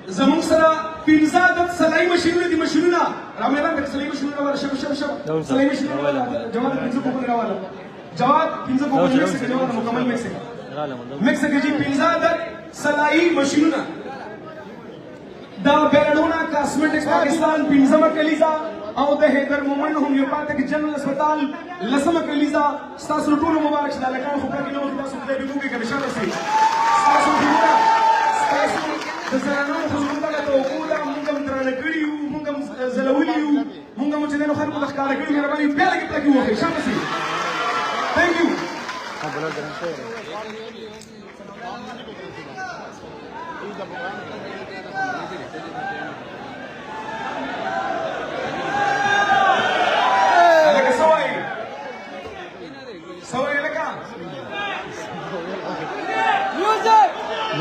زمون سره پنځه عدد سلای ماشینونه دي ماشینونه رامیدان د سلای ماشینونه ولا شب سلای ماشینونه ولا جواد پنځه کوپن راواله جواد پنځه کوپن میکس جواد مکمل میکس کې جی پنځه عدد سلای ماشینونه دا بیرډونا کاسمیټکس پاکستان پنځمه کلیزا او د هیدر مومن هومیوپاتیک جنرال هسپتال لسمه کلیزا ستاسو ټول مبارک شه لکه خو پکې نو تاسو خدای دې وکړي که نشاله سي ستاسو ستاسو د زنانو حضور ته توقودا موږ هم درانه کړي یو موږ هم زلولي یو موږ هم چې نو خلکو د ښکاره کړي مهرباني بیا لګي پلګي وکړي شاله سي ثانک یو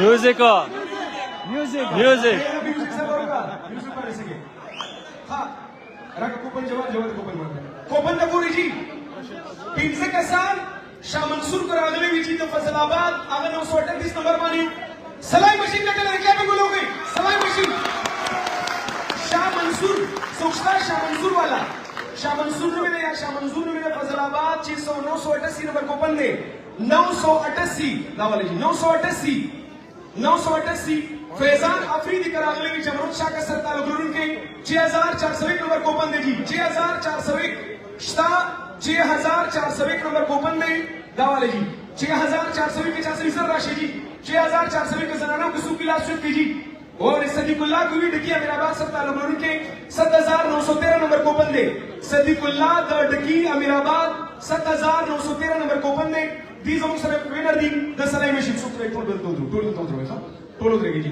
Music! کوپن د ګوري جی پنځه کسان شاه منصور کو راغلي وی چې د فیصل آباد هغه 938 نمبر باندې سلای ماشین کټل ریکا په ګولوږي سلای ماشین شاه منصور سوچتا شاه منصور والا شاه منصور نو یا شاه منصور نو فیصل آباد 988 نمبر کوپن دی 988 دا والا جی 988 फैजान अफरीदी करागले में जमरूद शाह का सरताल गुरुन के 6401 नंबर कोपन दे जी 6401 शता 6401 नंबर कोपन में दावाले जी 6401 के 40 राशि जी 6401 के जनानों के सूखी लाश की जी और सदीकुल्लाह को भी डकी अमीराबाद सरताल गुरुन के 7913 नंबर कोपन दे सदीकुल्लाह द डकी अमीराबाद 7913 नंबर कोपन दे दी जों सर विनर दी द सलाई मशीन सुपर टोल टोलो करेगी जी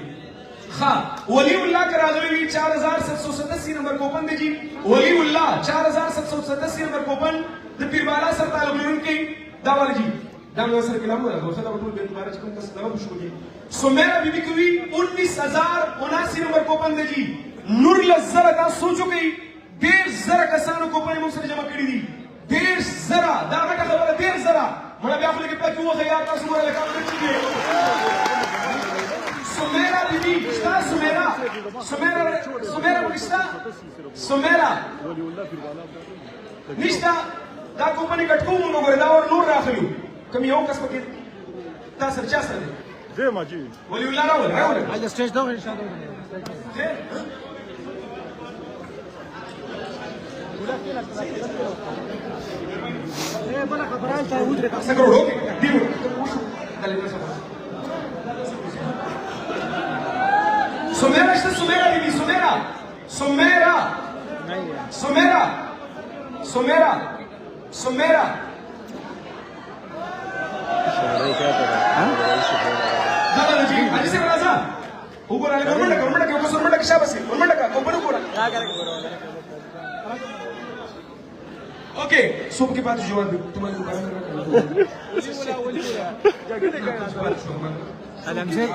हाँ वलीउल्लाह करागली भी 4787 नंबर कोपन दे जी वलीउल्लाह 4787 नंबर कोपन द पीरबाला सरताल गुरुन के दावाले जी दामन सर के नाम है दोस्त का टोल तुम्हारा चिकन का सलाम खुश होगी सुमेरा बीबी की 19079 नंबर कोपन दे जी नूर लज़्ज़रा का सोचो गई 1.5 कसानों कोपन मुझसे जमा करी दी 1.5 दावा का खबर 1.5 मला भी आप लोग कितना क्यों खयाल का सुमरा लगा कर चुके सुमेरा बीबी स्टा सुमेरा निष्ठा सुमेरा निष्ठा दा कंपनी कटको मुनो gore da और नूर राखलू कम यो कस पके ता सरचा सर जे माजी वलीउल्लाह Rawal I'll just stretch down inshallah. Seguro que digo dale Somera está Somera Bibi Somera Somera Somera Somera Somera Dale जी आज से राजा ऊपर आले गवर्नमेंट के ऊपर गवर्नमेंट के शाबाश गवर्नमेंट का ऊपर ऊपर क्या करेंगे ओके सुब के बाद जवाब तुम्हारे दुकान में Challenge.